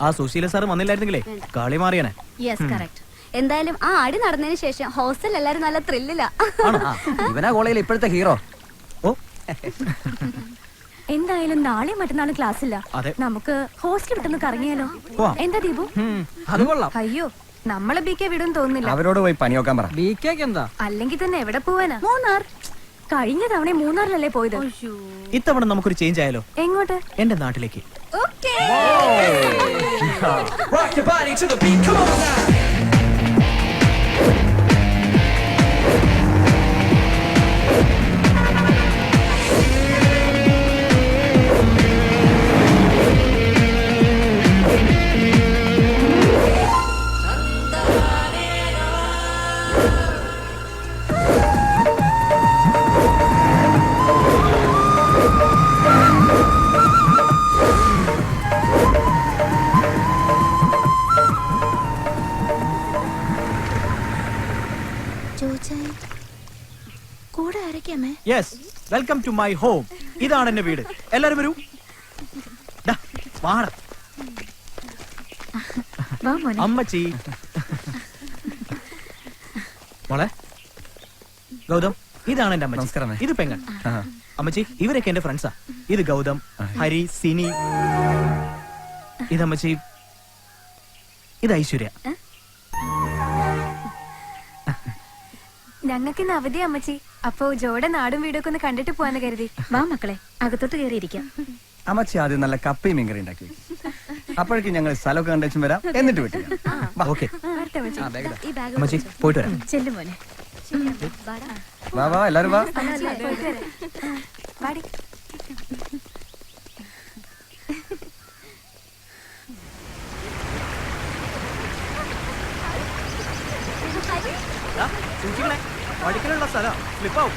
ആ സുശീല സാർ വന്നില്ലായിരുന്നെങ്കിലേ കളി മാറിയാനെ. Yes correct. എന്തായാലും ആ അടി നടന്നതിന് ശേഷം ഹോസ്റ്റൽ എല്ലാരും നല്ല ത്രില്ലിലാ. ഇവനാ കോളേജിൽ ഇപ്പോഴത്തെ ഹീറോ. ഓ എന്തായാലും നാളെ മറ്റന്നാളും ക്ലാസ് ഇല്ല. നമുക്ക് ഹോസ്റ്റൽ വിട്ടൊന്ന് കറങ്ങിയാലോ? എന്താ ദീപു? അത് കൊള്ളാം. അയ്യോ നമ്മളെ ബി കെ വിടും തോന്നുന്നില്ല. അവരോട് പോയി പണി നോക്കാൻ പറ. ബി കെക്ക് എന്താ? അല്ലെങ്കിൽ തന്നെ എവിടെ പോവാനാ? മൂന്നാർ. കഴിഞ്ഞ തവണ മൂന്നാറിലല്ലേ പോയത്. ഇത്തവണ നമുക്കൊരു ചേഞ്ച് ആയാലോ? എങ്ങോട്ട്? എന്റെ നാട്ടിലേക്ക്. Okay. Yes, welcome to my home. ഇതാണ് എന്റെ വീട്. എല്ലാരും വരൂ. അമ്മച്ചി. മോളെ ഗൗതം, ഇതാണ് എന്റെ അമ്മച്ചി. നമസ്കാരം. ഇത് പെങ്ങൾ. അമ്മച്ചി, ഇവരൊക്കെ എന്റെ ഫ്രണ്ട്സാ. ഇത് ഗൗതം, ഹരി, സിനി. ഇതമ്മച്ചി. ഇത് ഐശ്വര്യ. ഞങ്ങൾക്ക് ഇന്ന് അവധി അമ്മച്ചി. അപ്പൊ ജോടെ നാടും വീടൊക്കെ ഒന്ന് കണ്ടിട്ട് പോവാന്ന് കരുതി. വാ മക്കളെ, അകത്തോട്ട് കയറിയിരിക്കാം. അമ്മച്ചി ആദ്യം നല്ല കപ്പയും മീൻകറി ഉണ്ടാക്കി. അപ്പോഴേക്കും ഞങ്ങൾ സ്ഥലമൊക്കെ കണ്ടു വരാം, എന്നിട്ട് വിട്ടില്ല. ഓക്കെ അമ്മച്ചി, പോയിട്ട് വരാം. ചെല്ലു മോനെ. വാ വാ എല്ലാരും വാ. പഠിക്കാനുള്ള സ്ഥലം സ്ലിപ്പാവും.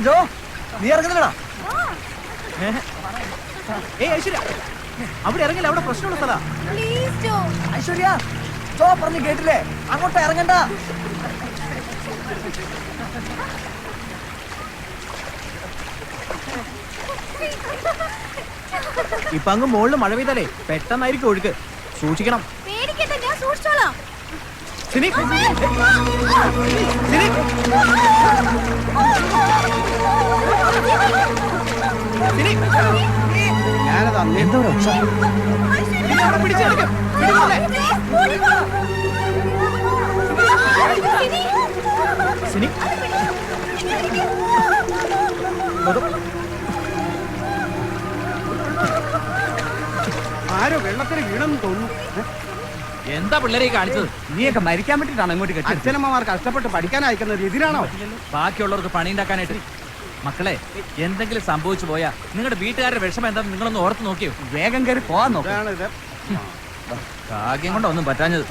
ജോ, നീ ഇറങ്ങുന്നില്ലടാ. ഏയ് ഐശ്വര്യ, അവിടെ ഇറങ്ങില്ല. അവിടെ പ്രശ്നമുള്ള സ്ഥലാ. ഐശ്വര്യ, ജോ പറഞ്ഞു കേട്ടില്ലേ? അങ്ങോട്ട് ഇറങ്ങണ്ട. ഇപ്പൊ അങ്ങ് മുകളിൽ മഴ പെയ്താലേ പെട്ടെന്നായിരിക്കും ഒഴുക്ക്. സൂക്ഷിക്കണം. പിടിച്ചെടുക്കും. ആരോ വെള്ളത്തിന് വീണെന്ന് തോന്നുന്നു. എന്താ പിള്ളേരെ കാണിച്ചത്? നീയൊക്കെ മരിക്കാൻ വേണ്ടിട്ടാണ് ഇങ്ങോട്ട് കെട്ടി. അച്ഛനമ്മമാർ കഷ്ടപ്പെട്ട് പഠിക്കാൻ അയക്കുന്നത് ഇതിനാണോ? ബാക്കിയുള്ളവർക്ക് പണി ഉണ്ടാക്കാനായിട്ട്. മക്കളെ, എന്തെങ്കിലും സംഭവിച്ചു പോയാ നിങ്ങളുടെ വീട്ടുകാരുടെ വിഷമം എന്താണെന്ന് നിങ്ങളൊന്ന് ഓർത്ത് നോക്കിയോ? വേഗം കയറി പോവാൻ നോക്കാം. ഭാഗ്യം കൊണ്ടൊന്നും പറ്റാഞ്ഞത്.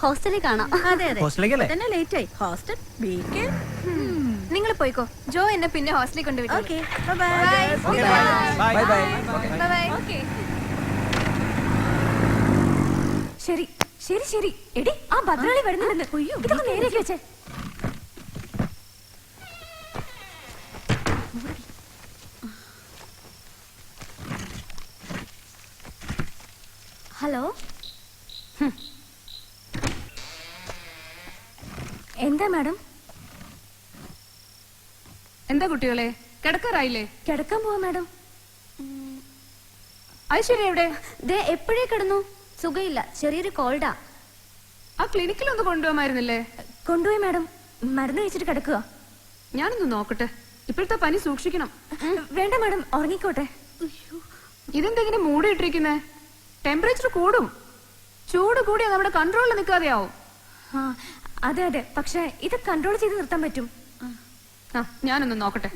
ഹോസ്റ്റലിൽ കാണാം. ഹോസ്റ്റലിലേക്കല്ലേ? നിങ്ങൾ പോയിക്കോ. ജോ എന്നെ പിന്നെ ഹോസ്റ്റലിൽ കൊണ്ടുപോയി. ശരി ശരി ശരി. എടി, ആ ഭദ്രാളി വരുന്നുണ്ടെന്ന്. ഇതൊക്കെ നേരേക്ക് വെച്ചേ. ഹലോ, എന്താ മാഡം? എന്താ കുട്ടികളെ, കിടക്കാറായില്ലേ? കിടക്കാൻ പോവാ മാഡം. ഐശ്വര്യ എവിടെ? ദേ എപ്പോഴേ കിടന്നു. സുഖയില്ല, ചെറിയൊരു കോൾഡാ. ആ ക്ലിനിക്കിലൊന്ന് കൊണ്ടുപോകാമായിരുന്നില്ലേ? കൊണ്ടുപോയി മാഡം. മരുന്ന് കഴിച്ചിട്ട് കിടക്കുക. ഞാനൊന്ന് നോക്കട്ടെ. ഇപ്പോഴത്തെ പനി സൂക്ഷിക്കണം. വേണ്ട മാഡം, ഉറങ്ങിക്കോട്ടെ. ഇതെന്തെങ്ങനെ മൂടിയിട്ടിരിക്കുന്നേ? ടെമ്പറേച്ചർ കൂടും. ചൂട് കൂടിയാ നമ്മുടെ കൺട്രോളിൽ നിൽക്കാതെയാവും. അതെ അതെ, പക്ഷെ ഇത് കൺട്രോൾ ചെയ്ത് നിർത്താൻ പറ്റും. ഞാനൊന്ന് നോക്കട്ടെ.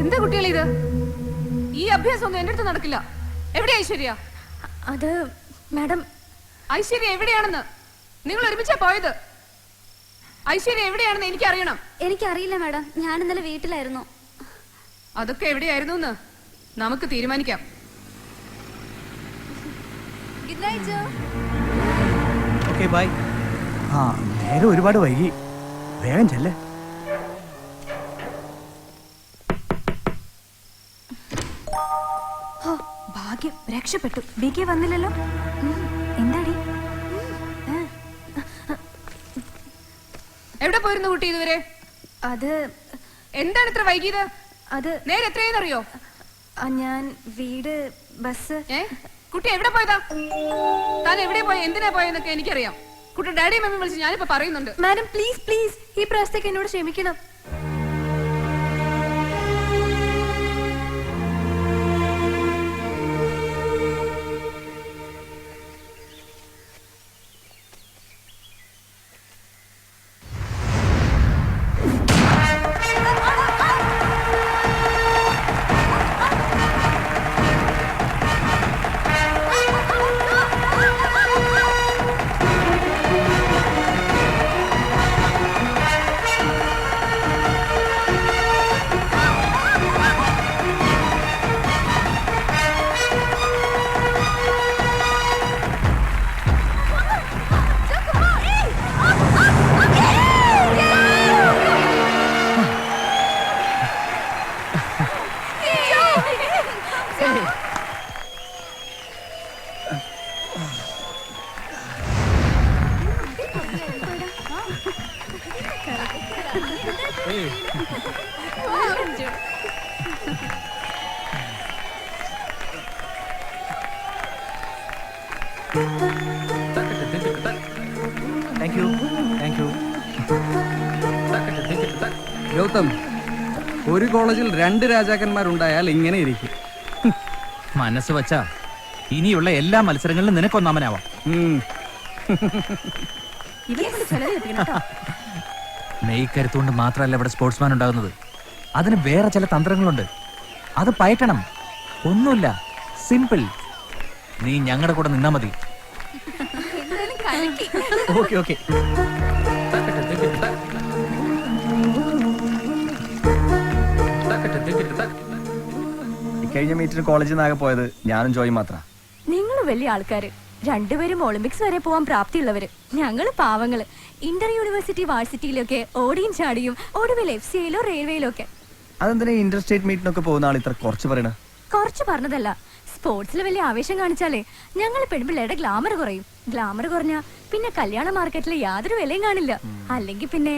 എന്താ കുട്ടികളെ ഇത്? ഈ അഭ്യാസം ഒന്നും എന്റെ അടുത്ത് നടക്കില്ല. എവിടെ ഐശ്വര്യ? അത് മാഡം, ഐശ്വര്യ എവിടെയാണെന്ന്? നിങ്ങൾ ഒരുമിച്ചാ പോയത്. ഐശ്വര്യ എവിടെയാണെന്ന് എനിക്കറിയണം. എനിക്കറിയില്ല മാഡം, ഞാൻ ഇന്നലെ വീട്ടിലായിരുന്നു. അതൊക്കെ എവിടെയായിരുന്നു എന്ന് നമുക്ക് തീരുമാനിക്കാം. Okay bye. ആ നേരെ ഒരുപാട് വൈകി, വേഗം ചെല്ലേ. ഭാഗ്യം, രക്ഷപ്പെട്ടു. ബികെ വന്നില്ലല്ലോ. എന്താടി? എവിടെ പോയിരുന്നു കുട്ടി ഇതുവരെ? അത് എന്താണ് ഇത്ര വൈകിയത്? അത് നേരെ എത്രയെന്നറിയോ? ഞാൻ വീട് ബസ്. കുട്ടി എവിടെ പോയതാ? താൻ എവിടെ പോയ, എന്തിനാ പോയെന്നൊക്കെ എനിക്കറിയാം. കുട്ടി ഡാഡി മമ്മി വിളിച്ച് ഞാനിപ്പോ പറയുന്നുണ്ട്. മാഡം പ്ലീസ് പ്ലീസ്, ഈ പ്രാവശ്യത്തേക്ക് എന്നോട് ക്ഷമിക്കണം. Thank you, thank you. Gautham, ഒരു കോളേജിൽ 2 രാജാക്കന്മാരുണ്ടായാൽ ഇങ്ങനെ ഇരിക്കും. മനസ്സ് വച്ചാ ഇനിയുള്ള എല്ലാ മത്സരങ്ങളിലും നിനക്കൊന്നാമനാവാം. മെയ്ക്കരുത്തുകൊണ്ട് മാത്രമല്ല ഇവിടെ സ്പോർട്സ്മാൻ ഉണ്ടാകുന്നത്. അതിന് വേറെ ചില തന്ത്രങ്ങളുണ്ട്. അത് പയറ്റണം. ഒന്നുമില്ല, സിമ്പിൾ. നീ ഞങ്ങളുടെ കൂടെ നിന്നാ മതി. Okay okay. കഴിഞ്ഞ മീറ്റിന് കോളേജിൽ നിന്നാകെ പോയത് ഞാനും ജോയി മാത്ര. നിങ്ങൾ വലിയ ആൾക്കാര്, രണ്ടുപേരും ഒളിമ്പിക്സ് വരെ പോവാൻ പ്രാപ്തിയുള്ളവര്. ഞങ്ങള് പാവങ്ങള്. ഇന്റർ യൂണിവേഴ്സിറ്റി വാഴ്സിറ്റിയിലൊക്കെ ഓടിയും ചാടിയും, ഒടുവിൽ FCAയിലോ റെയിൽവേയിലോ ഒക്കെ. അതെന്തിനാ ഇന്റർ സ്റ്റേറ്റ് മീറ്റിനൊക്കെ പോകുന്ന ആൾ ഇത്ര കുറച്ച് പറയണ? കുറച്ച് പറഞ്ഞതല്ല, സ്പോർട്സിൽ വലിയ ആവേശം കാണിച്ചാലേ ഞങ്ങൾ പെൺപിള്ളേരുടെ ഗ്ലാമർ കുറയും. ഗ്ലാമർ കുറഞ്ഞാ പിന്നെ കല്യാണ മാർക്കറ്റിൽ യാതൊരു വിലയും കാണില്ല. അല്ലെങ്കിൽ പിന്നെ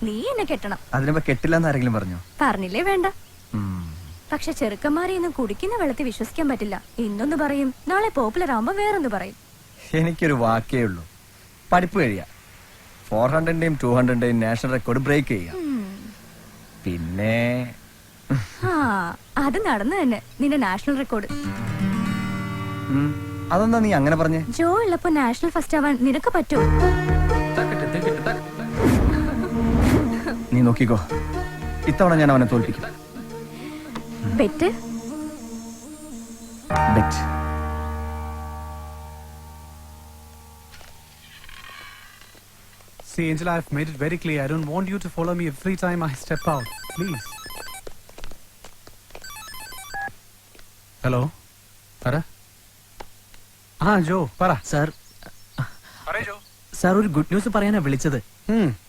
നീ എന്നെ കെട്ടണം. അതിനിപ്പോ കെട്ടില്ലെന്ന് ആരെങ്കിലും പറഞ്ഞോ? പറഞ്ഞില്ലേ വേണ്ട. പക്ഷെ ചെറുക്കന്മാരെ ഒന്നും കുടിക്കുന്ന വെള്ളത്തിൽ വിശ്വസിക്കാൻ പറ്റില്ല. ഇന്നൊന്ന് പറയും, നാളെ പോപ്പുലർ ആവുമ്പോ വേറൊന്ന് പറയും. എനിക്കൊരു വാക്കേ ഉള്ളൂ, പഠിപ്പ് കഴിയാ. 400-ന്റെയും 200-ന്റെയും നാഷണൽ റെക്കോർഡ് ബ്രേക്ക് ചെയ്യാം. പിന്നെ അത് നടന്നു തന്നെ, നിന്റെ നാഷണൽ റെക്കോർഡ്. അതെന്താ നീ അങ്ങനെ പറഞ്ഞേ? ജോ ഉള്ളപ്പോ നാഷണൽ ഫസ്റ്റ് ആവാൻ നിനക്ക് പറ്റുമോ? നീ നോക്കിക്കോ, ഇത്തവണ ഞാൻ അവനെ തോൽപ്പിക്കും. Bet? Bet. See, Angela, I've made it very clear. I don't want you to follow me every time I step out. Please. Hello? പറ. ജോ പറ. സാർ, സാർ ഒരു ഗുഡ് ന്യൂസ് പറയാനാ വിളിച്ചത്.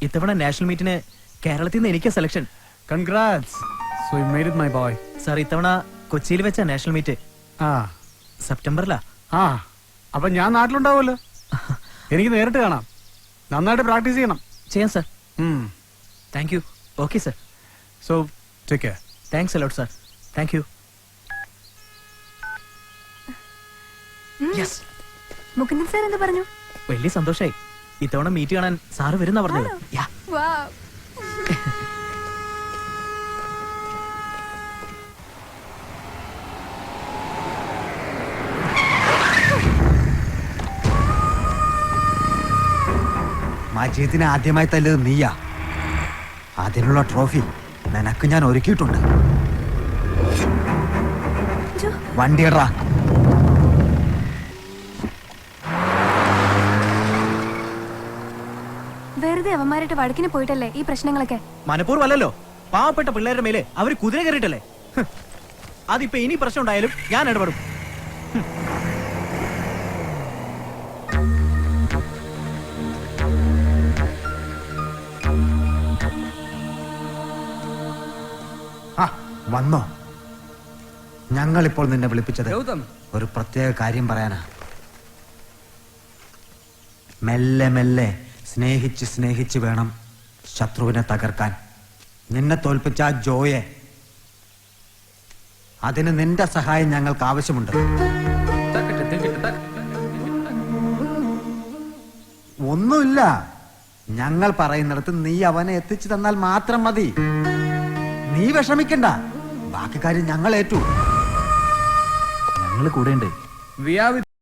ഇത്തവണ നാഷണൽ മീറ്റിന് കേരളത്തിൽ നിന്ന് എനിക്ക് selection. Congrats. So you made it, my boy. Sir, ഇത്തവണ കൊച്ചിയിൽ വെച്ച നാഷണൽ മീറ്റ്. സെപ്റ്റംബറിലാ. അപ്പൊ ഞാൻ നാട്ടിലുണ്ടാവുമല്ലോ. എനിക്ക് നേരിട്ട് കാണാം. നന്നായിട്ട് പ്രാക്ടീസ് ചെയ്യണം. ചെയ്യാം sir. Thank you. Okay sir. So take care. Thanks a lot sir. Thank you. Yes. Mukundan sir എന്താ പറഞ്ഞു? വലിയ സന്തോഷായി. ഇത്തവണ മീറ്റ് കാണാൻ സാറ് വരുന്ന പറഞ്ഞത്. യാ. മജീദിനെ ആദ്യമായി തല്ലത് നീയാ. അതിനുള്ള ട്രോഫി നിനക്ക് ഞാൻ ഒരുക്കിയിട്ടുണ്ട്. വണ്ടിയടാ. വെറുതെ അവന്മാരായിട്ട് വഴക്കിന് പോയിട്ടല്ലേ ഈ പ്രശ്നങ്ങളൊക്കെ? മനഃപൂർവ്വമല്ലല്ലോ, പാവപ്പെട്ട പിള്ളേരുടെ മേലെ അവര് കുതിര കയറിയിട്ടല്ലേ. അതിപ്പോ ഇനി പ്രശ്നം ഉണ്ടായാലും ഞാൻ ഇടപെടും. ആ വന്നോ? ഞങ്ങളിപ്പോൾ നിന്നെ വിളിപ്പിച്ചത് ഗൗതം. ഒരു പ്രത്യേക കാര്യം പറയാനാ. മെല്ലെ മെല്ലെ സ്നേഹിച്ച് സ്നേഹിച്ച് വേണം ശത്രുവിനെ തകർക്കാൻ. നിന്നെ തോൽപ്പിച്ച ആ ജോയെ, അതിന് നിന്റെ സഹായം ഞങ്ങൾക്ക് ആവശ്യമുണ്ട്. ഒന്നുമില്ല, ഞങ്ങൾ പറയുന്നിടത്ത് നീ അവനെ എത്തിച്ചു തന്നാൽ മാത്രം മതി. നീ വിഷമിക്കണ്ട, ബാക്കി കാര്യം ഞങ്ങൾ ഏറ്റു. ഞങ്ങൾ കൂടെ ഉണ്ട്. We are with